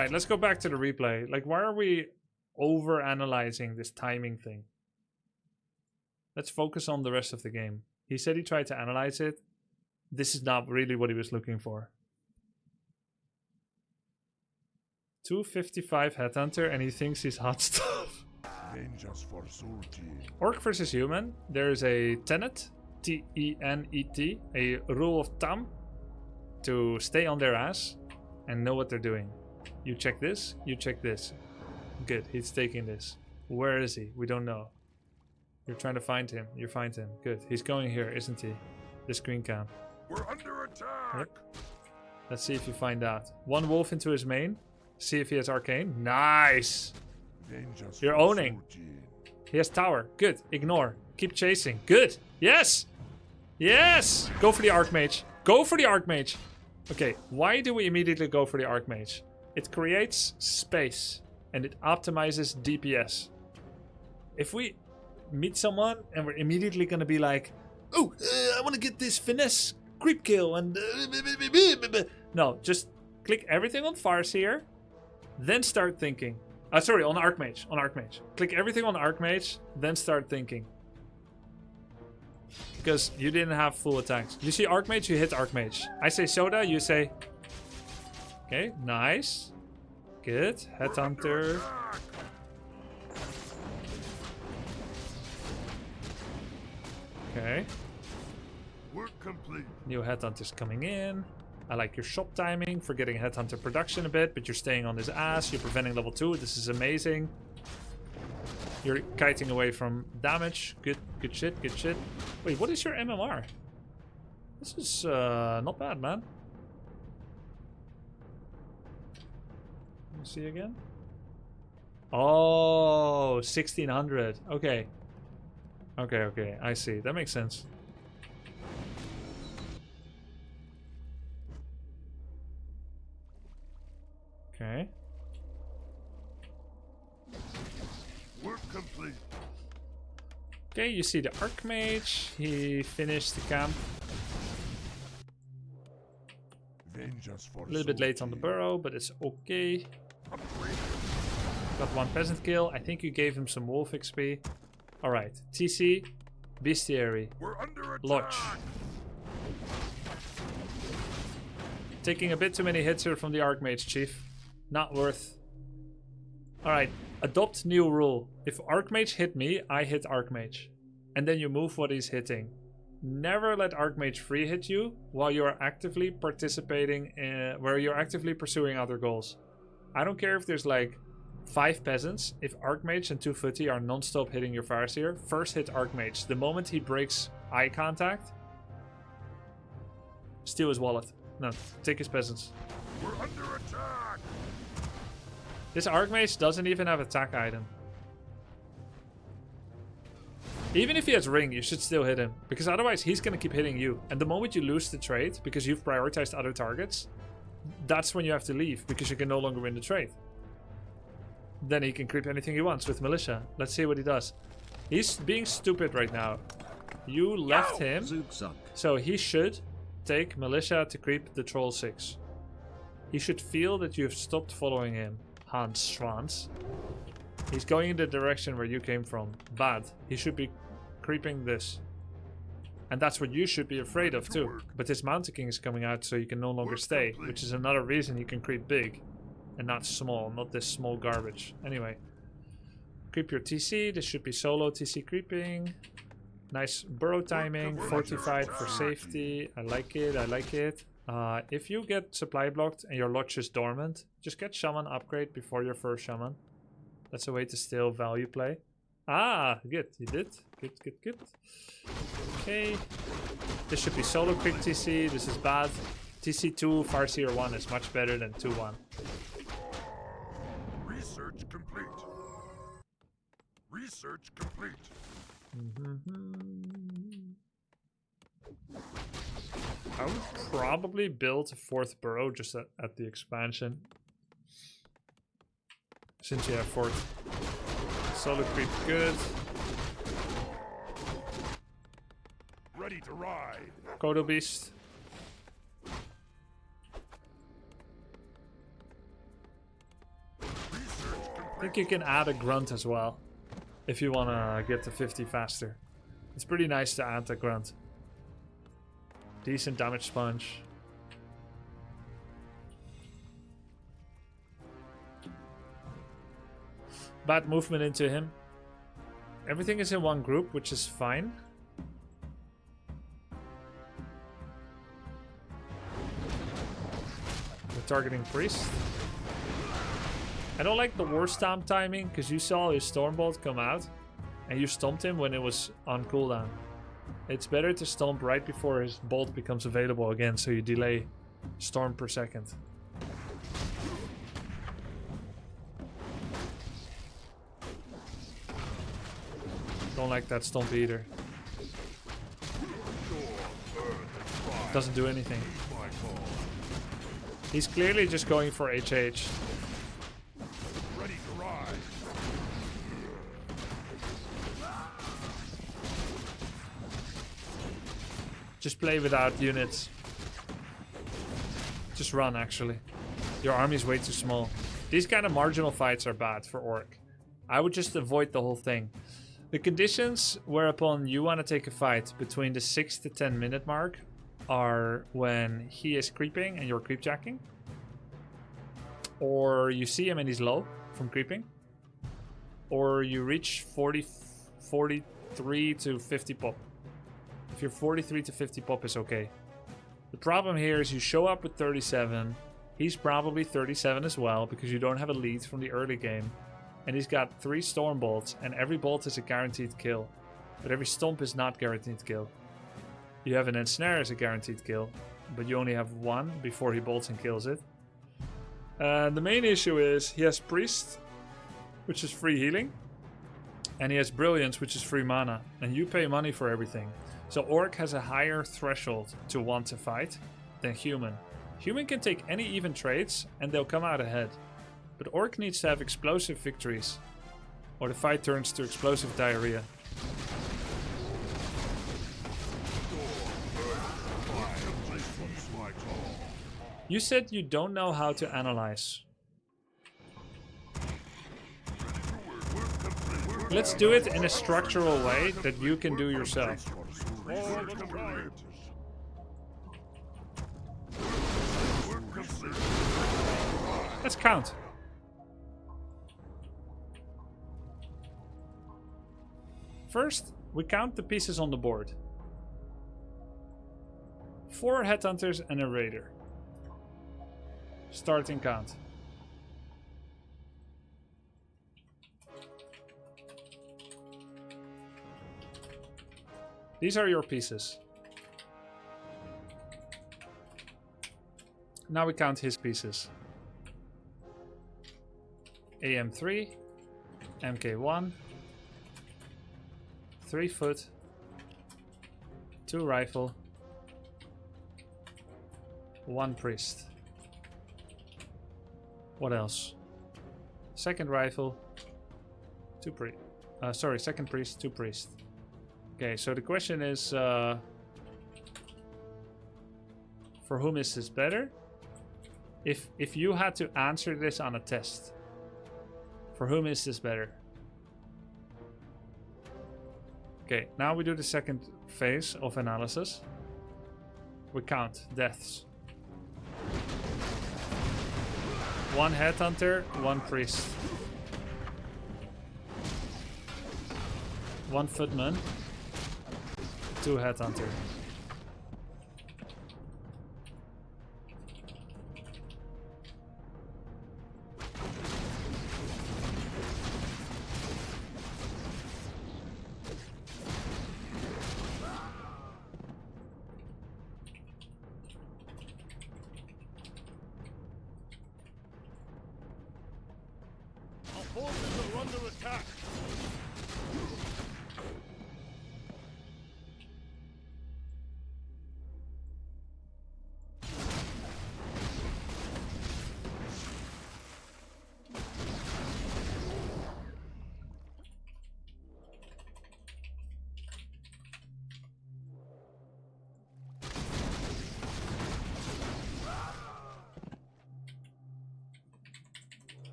Alright, let's go back to the replay. Like, why are we over-analyzing this timing thing? Let's focus on the rest of the game. He said he tried to analyze it. This is not really what he was looking for. 255 Headhunter and he thinks he's hot stuff. Orc versus human. There's a tenet, T-E-N-E-T, a rule of thumb to stay on their ass and know what they're doing. You check this, you check this. Good, he's taking this. Where is he? We don't know. You're trying to find him. You find him. Good. He's going here, isn't he? This green cam. We're under attack. Yep. Let's see if you find out. One wolf into his main. See if he has arcane. Nice. You're owning. He has tower. Good. Ignore. Keep chasing. Good. Yes. Yes. Go for the archmage. Go for the archmage. Okay. Why do we immediately go for the archmage? It creates space and it optimizes DPS. If we meet someone and we're immediately gonna be like, oh, I want to get this finesse creep kill and no, just click everything on Farseer, then start thinking. Sorry, on Archmage. On Archmage. Click everything on Archmage, then start thinking. Because you didn't have full attacks. You see Archmage, you hit Archmage. I say Soda, you say. Okay, nice. Good. Headhunter. Okay. Work complete. New Headhunter's coming in. I like your shop timing for getting Headhunter production a bit, but you're staying on his ass. You're preventing level 2. This is amazing. You're kiting away from damage. Good shit, good shit. Wait, what is your MMR? This is not bad, man. Let me see again. Oh, 1600. Okay. Okay, I see. That makes sense. Okay. Work complete. Okay, you see the Archmage. He finished the camp. A little bit late on the burrow, but it's okay. Got one peasant kill. I think you gave him some wolf XP. Alright, TC, Bestiary, Lodge. Taking a bit too many hits here from the Archmage, Chief. Not worth. Alright, adopt new rule. If Archmage hit me, I hit Archmage. And then you move what he's hitting. Never let Archmage free hit you while you are actively participating in, where you're actively pursuing other goals. I don't care if there's like 5 peasants. If Archmage and 2 footy are non-stop hitting your Farseer, first hit Archmage. The moment he breaks eye contact, steal his wallet. No, take his peasants. We're under attack. This Archmage doesn't even have attack item. Even if he has ring, you should still hit him. Because otherwise he's going to keep hitting you. And the moment you lose the trade, because you've prioritized other targets, that's when you have to leave. Because you can no longer win the trade. Then he can creep anything he wants with Militia. Let's see what he does. He's being stupid right now. You left him. So he should take Militia to creep the Troll 6. He should feel that you've stopped following him. Hans Schwanz. He's going in the direction where you came from. Bad. He should be creeping this. And that's what you should be afraid of too. But this Mountain King is coming out so you can no longer stay. Which is another reason you can creep big. And not small. Not this small garbage. Anyway. Creep your TC. This should be solo TC creeping. Nice burrow timing. Fortified for safety. I like it. I like it. If you get supply blocked and your lodge is dormant, just get Shaman upgrade before your first Shaman. That's a way to still value play. Ah, good. You did. Good. Okay. This should be solo creep TC. This is bad. TC2, Farseer 1 is much better than 2-1. Research complete. Research complete. I would probably build a 4th burrow just at the expansion. Since you have 4th. Solo creep good. Ready to ride. Kodo Beast. I think you can add a grunt as well. If you want to get to 50 faster. It's pretty nice to add a grunt. Decent damage sponge. Bad movement into him. Everything is in one group, which is fine. We're targeting priest. I don't like the war stomp timing, because you saw his Stormbolt come out, and you stomped him when it was on cooldown. It's better to stomp right before his bolt becomes available again, so you delay storm per second. Don't like that stomp either. Doesn't do anything. He's clearly just going for HH. Ready to ride. Just play without units. Just run, actually. Your army is way too small. These kind of marginal fights are bad for Orc. I would just avoid the whole thing. The conditions whereupon you want to take a fight between the 6 to 10 minute mark are when he is creeping and you're creepjacking. Or you see him and he's low from creeping. Or you reach 43 to 50 pop. If you're 43 to 50 pop is okay. The problem here is you show up with 37. He's probably 37 as well because you don't have a lead from the early game. And he's got 3 storm bolts and every bolt is a guaranteed kill. But every stomp is not guaranteed kill. You have an ensnare as a guaranteed kill, but you only have 1 before he bolts and kills it. The main issue is he has priest, which is free healing. And he has brilliance, which is free mana. And you pay money for everything. So Orc has a higher threshold to want to fight than human. Human can take any even trades and they'll come out ahead. But Orc needs to have explosive victories, or the fight turns to explosive diarrhea. You said you don't know how to analyze. Let's do it in a structural way that you can do yourself. Let's count. First, we count the pieces on the board. 4 headhunters and a raider. Starting count. These are your pieces. Now we count his pieces. AM3, MK1, 3 foot, 2 rifle, 1 priest. What else? Second rifle, 2 priest. Second priest, 2 priest. Okay, so the question is, for whom is this better? If you had to answer this on a test, for whom is this better? Okay, now we do the second phase of analysis. We count deaths. 1 headhunter, 1 priest. 1 footman, 2 headhunter. Forces are under attack.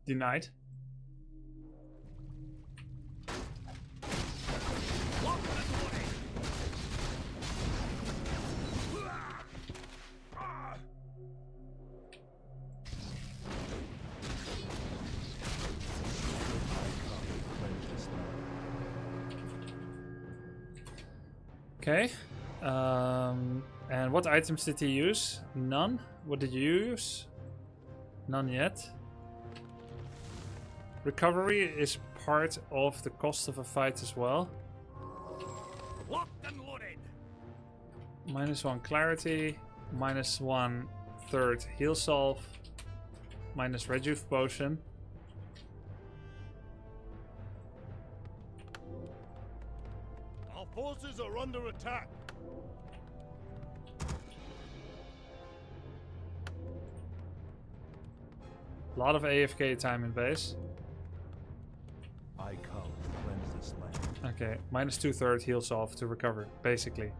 Denied. Okay. And what items did he use? None. What did you use? None yet. Recovery is part of the cost of a fight as well. Locked and loaded. -1 clarity, -1 third heal salve, minus rejuve potion. Our forces are under attack. A lot of AFK time in base. I come to cleanse this land. Okay, -2 third heal salve to recover, basically.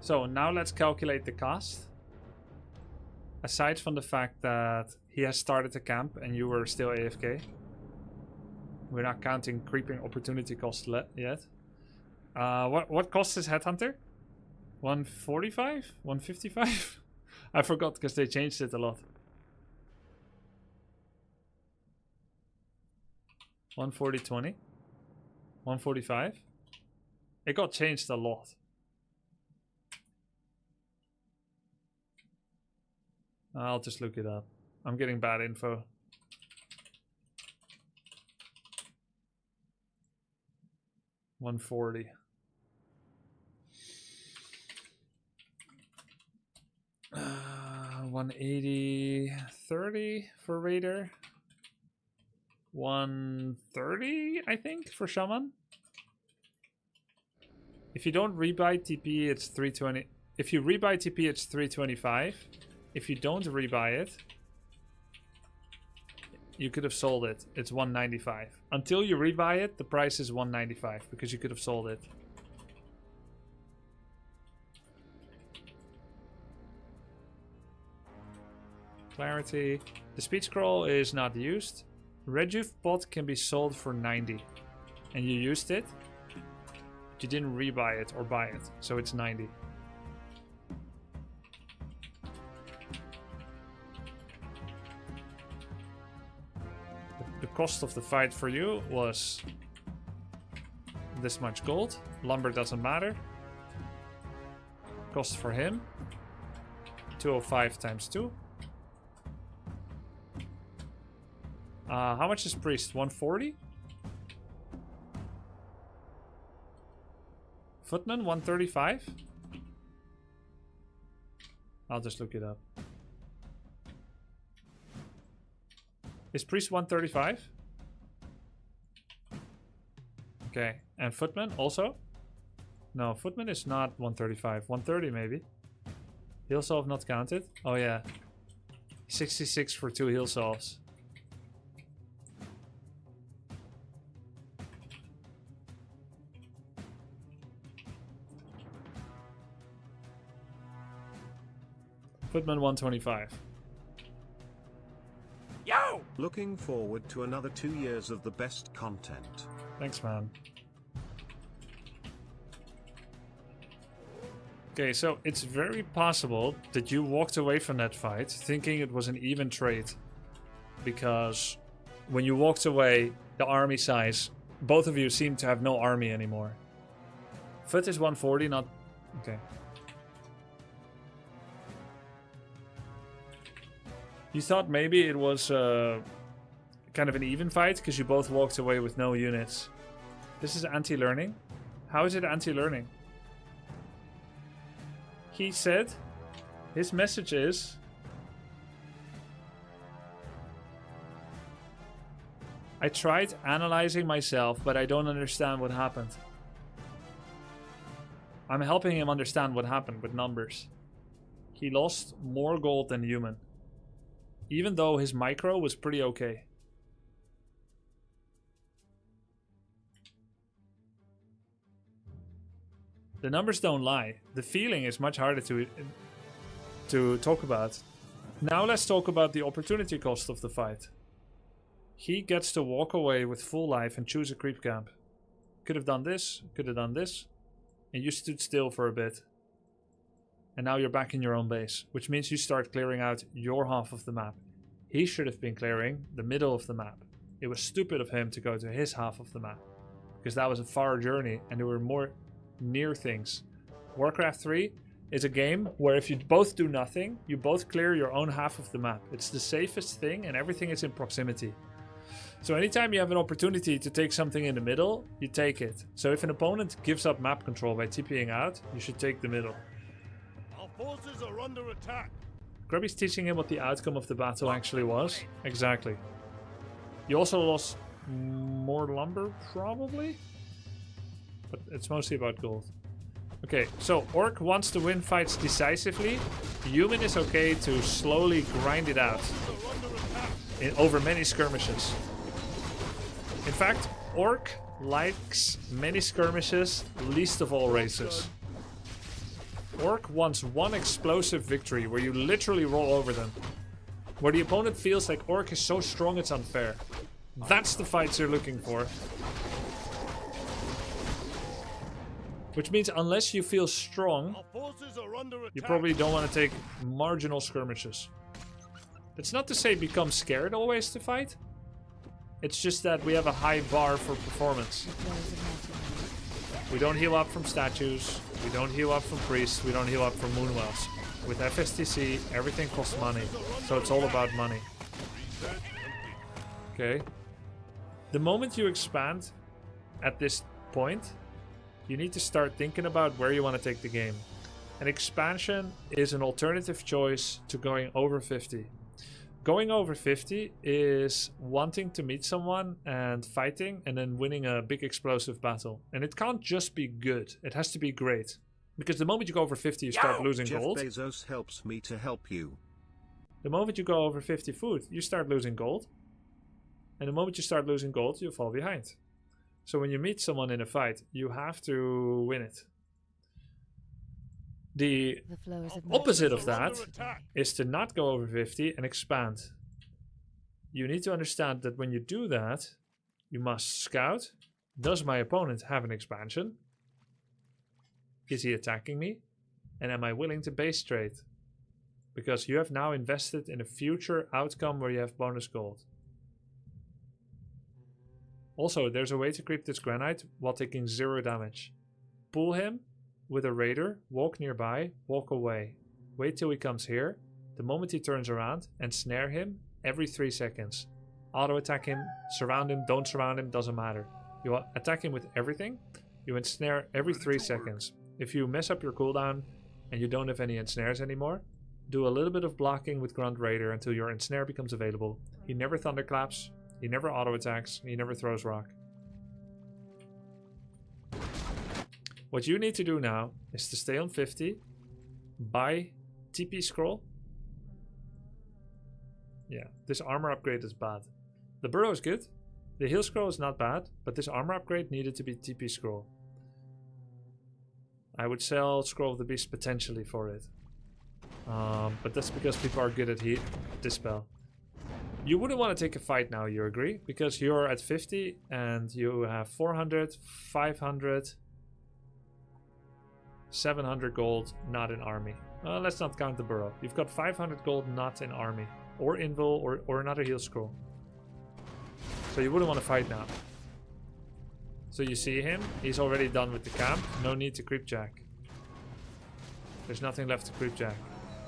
So now let's calculate the cost. Aside from the fact that he has started a camp and you were still AFK. We're not counting creeping opportunity cost yet. What cost is Headhunter? 145? 155? I forgot because they changed it a lot. 140.20? 145? It got changed a lot. I'll just look it up. I'm getting bad info. $140. 180, 30 for Raider. 130, I think, for Shaman. If you don't rebuy TP, it's 320. If you rebuy TP, it's 325. If you don't rebuy it, you could have sold it. It's 195. Until you rebuy it, the price is 195 because you could have sold it. Clarity. The speed scroll is not used. Rejuve pot can be sold for 90. And you used it. But you didn't rebuy it or buy it. So it's 90. The cost of the fight for you was this much gold. Lumber doesn't matter. Cost for him 205 times 2. How much is priest? 140? Footman 135? I'll just look it up. Is priest 135? Okay, and footman also? No, footman is not 135. 130 maybe. Heal salve not counted. Oh yeah. 66 for 2 heal salves. Footman 125. Yo! Looking forward to another 2 years of the best content. Thanks, man. Okay, so it's very possible that you walked away from that fight thinking it was an even trade. Because when you walked away, the army size, both of you seem to have no army anymore. Foot is 140, not... Okay. You thought maybe it was kind of an even fight because you both walked away with no units. This is anti-learning? How is it anti-learning? He said, his message is, I tried analyzing myself, but I don't understand what happened. I'm helping him understand what happened with numbers. He lost more gold than human. Even though his micro was pretty okay. The numbers don't lie. The feeling is much harder to talk about. Now let's talk about the opportunity cost of the fight. he gets to walk away with full life and choose a creep camp. Could have done this, could have done this, and you stood still for a bit. And now you're back in your own base, which means you start clearing out your half of the map. He should have been clearing the middle of the map. It was stupid of him to go to his half of the map, because that was a far journey and there were more near things. Warcraft 3 is a game where if you both do nothing, you both clear your own half of the map. It's the safest thing and everything is in proximity. So anytime you have an opportunity to take something in the middle, you take it. So if an opponent gives up map control by TPing out, you should take the middle. Our forces are under attack. Grubby's teaching him what the outcome of the battle actually was. Exactly. You also lost more lumber, probably? But it's mostly about gold. Okay, so Orc wants to win fights decisively. Human is okay to slowly grind it out over many skirmishes. In fact, Orc likes many skirmishes, least of all races. Orc wants one explosive victory where you literally roll over them. Where the opponent feels like Orc is so strong it's unfair. That's the fights you're looking for. Which means unless you feel strong, you probably don't want to take marginal skirmishes. That's not to say become scared always to fight. It's just that we have a high bar for performance. We don't heal up from statues. We don't heal up from priests. We don't heal up from moonwells. With FSTC, everything costs money. So it's all about money. Okay. The moment you expand at this point, you need to start thinking about where you want to take the game. An expansion is an alternative choice to going over 50. Going over 50 is wanting to meet someone and fighting and then winning a big explosive battle. And it can't just be good, it has to be great. Because the moment you go over 50 you start losing gold. Jeff Bezos helps me to help you. The moment you go over 50 food, you start losing gold. And the moment you start losing gold, you fall behind. So when you meet someone in a fight, you have to win it. The opposite of that is to not go over 50 and expand. You need to understand that when you do that, you must scout. Does my opponent have an expansion? Is he attacking me? And am I willing to base trade? Because you have now invested in a future outcome where you have bonus gold. Also, there's a way to creep this granite while taking 0 damage. Pull him with a raider, walk nearby, walk away. Wait till he comes here. The moment he turns around and snare him every 3 seconds. Auto attack him, surround him, don't surround him, doesn't matter. You attack him with everything. You ensnare every 3 seconds. If you mess up your cooldown and you don't have any ensnares anymore, do a little bit of blocking with Grunt Raider until your ensnare becomes available. He never thunderclaps. He never auto-attacks, he never throws rock. What you need to do now is to stay on 50, buy TP scroll. Yeah, this armor upgrade is bad. The burrow is good, the heal scroll is not bad, but this armor upgrade needed to be TP scroll. I would sell Scroll of the Beast potentially for it. But that's because people are good at Dispel. You wouldn't want to take a fight now, you agree? Because you're at 50 and you have 400, 500, 700 gold, not in army. Let's not count the burrow. You've got 500 gold not in army. Or invul or another heal scroll. So you wouldn't want to fight now. So you see him, he's already done with the camp. No need to creepjack. There's nothing left to creepjack.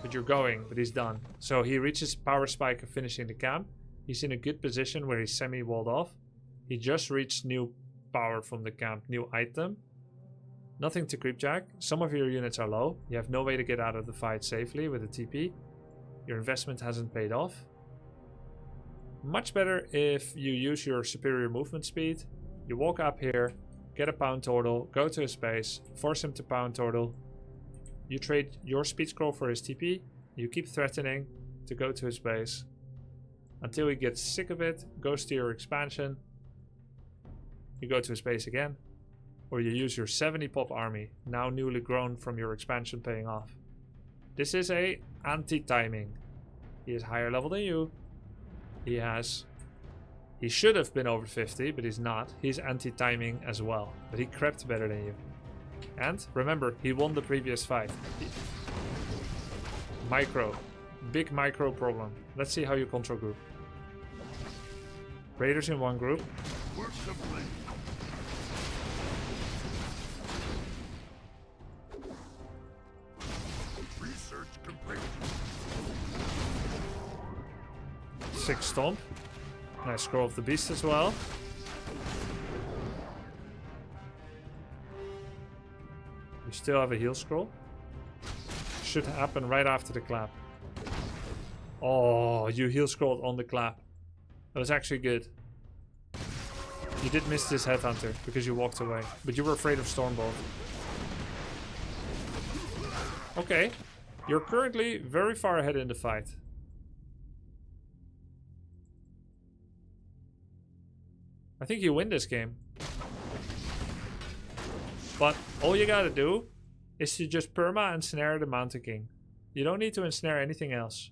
But you're going, but he's done. So he reaches power spike of finishing the camp. He's in a good position where he's semi-walled off. He just reached new power from the camp, new item. Nothing to creepjack. Some of your units are low. You have no way to get out of the fight safely with a TP. Your investment hasn't paid off. Much better if you use your superior movement speed. You walk up here, get a pound total, go to his base, force him to pound total. You trade your speed scroll for his TP. You keep threatening to go to his base until he gets sick of it, goes to your expansion. You go to his base again, or you use your 70 pop army, now newly grown from your expansion paying off. This is a anti-timing. He is higher level than you. He He should have been over 50, but he's not. He's anti-timing as well, but he crept better than you. And remember, he won the previous fight. Micro. Big micro problem. Let's see how you control group. Raiders in one group. Work complete. Research complete. 6 stomp. Nice scroll of the beast as well. You still have a heal scroll. Should happen right after the clap. Oh, you heal scrolled on the clap. That was actually good. You did miss this headhunter because you walked away, but you were afraid of Stormbolt. Okay, you're currently very far ahead in the fight. I think you win this game. But all you gotta do is to just perma ensnare the Mountain King. You don't need to ensnare anything else.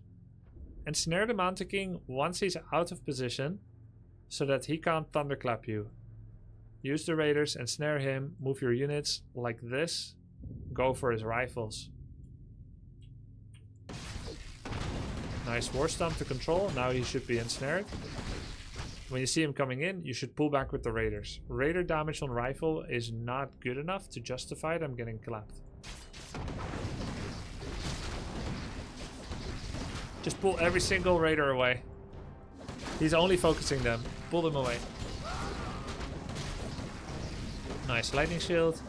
Ensnare the Mountain King once he's out of position so that he can't thunderclap you. Use the raiders, ensnare him, move your units like this. Go for his rifles. Nice war stomp to control. Now he should be ensnared. When you see him coming in, you should pull back with the raiders. Raider damage on rifle is not good enough to justify them getting clapped. Just pull every single raider away. He's only focusing them. Pull them away. Nice lightning shield.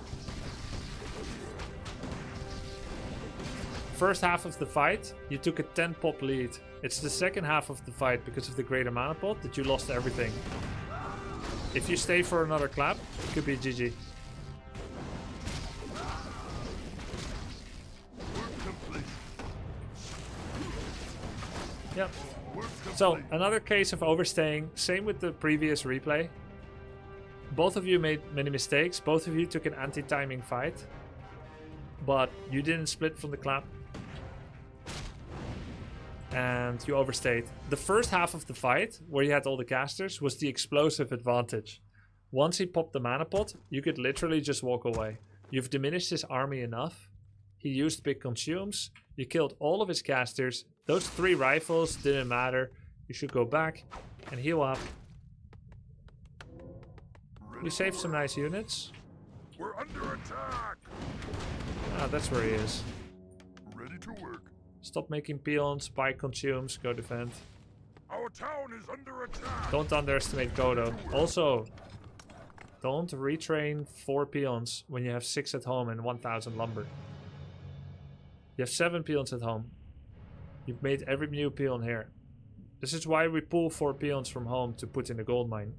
First half of the fight, you took a 10 pop lead. It's the second half of the fight because of the greater mana pot that you lost everything. If you stay for another clap, it could be GG. Yep. So, another case of overstaying. Same with the previous replay. Both of you made many mistakes. Both of you took an anti-timing fight. But you didn't split from the clap. And you overstayed. The first half of the fight, where you had all the casters, was the explosive advantage. Once he popped the mana pot, you could literally just walk away. You've diminished his army enough. He used big consumes. You killed all of his casters. Those 3 rifles didn't matter. You should go back and heal up. You saved some nice units. We're under attack. Ah, that's where he is. Ready to work. Stop making peons, buy consumes, go defend. Our town is under attack. Don't underestimate Godo. Also, don't retrain 4 peons when you have 6 at home and 1000 lumber. You have 7 peons at home. You've made every new peon here. This is why we pull 4 peons from home to put in the gold mine.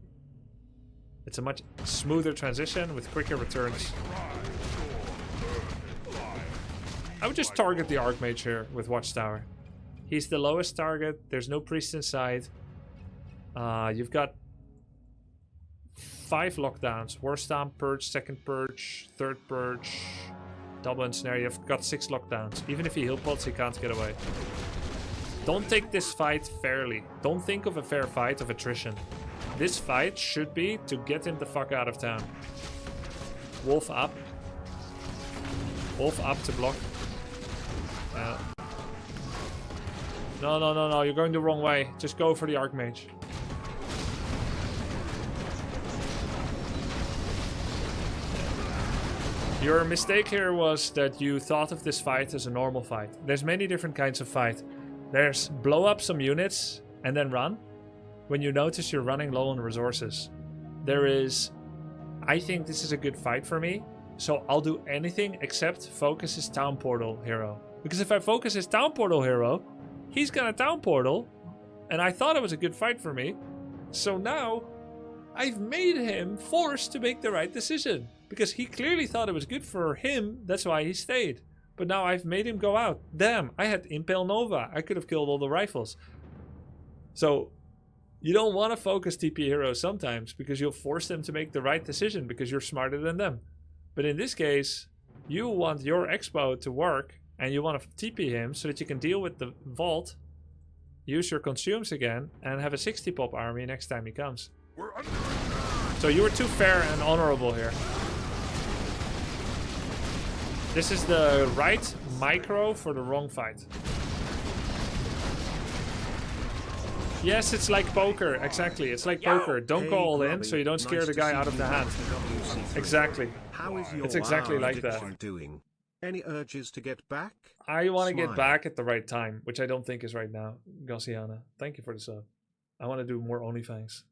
It's a much smoother transition with quicker returns. I would just target the Archmage here with Watchtower. He's the lowest target. There's no priest inside. You've got 5 lockdowns. War Stomp, Purge, second Purge, third Purge, double ensnare. You've got 6 lockdowns. Even if he heal pots, he can't get away. Don't take this fight fairly. Don't think of a fair fight of attrition. This fight should be to get him the fuck out of town. Wolf up. Wolf up to block. No, you're going the wrong way. Just go for the Archmage. Your mistake here was that you thought of this fight as a normal fight. There's many different kinds of fight. There's blow up some units and then run when you notice you're running low on resources. There is, I think this is a good fight for me, so I'll do anything except focus his town portal hero. Because if I focus his town portal hero, he's gonna town portal, and I thought it was a good fight for me. So now, I've made him forced to make the right decision. Because he clearly thought it was good for him, that's why he stayed. But now I've made him go out. Damn, I had Impale Nova. I could have killed all the rifles. So, you don't want to focus TP heroes sometimes, because you'll force them to make the right decision, because you're smarter than them. But in this case, you want your expo to work, and you want to TP him so that you can deal with the vault use your consumes again, and have a 60 pop army next time he comes. So you were too fair and honorable here. This is the right micro for the wrong fight. Yes, it's like poker. Exactly, it's like poker. Don't go all in, so you don't scare the guy out of the hand. Exactly. How is your It's exactly like that. addiction doing? Any urges to get back? I want to get Smile. back at the right time, which I don't think is right now. Gossiana, thank you for the sub. I want to do more OnlyFangs.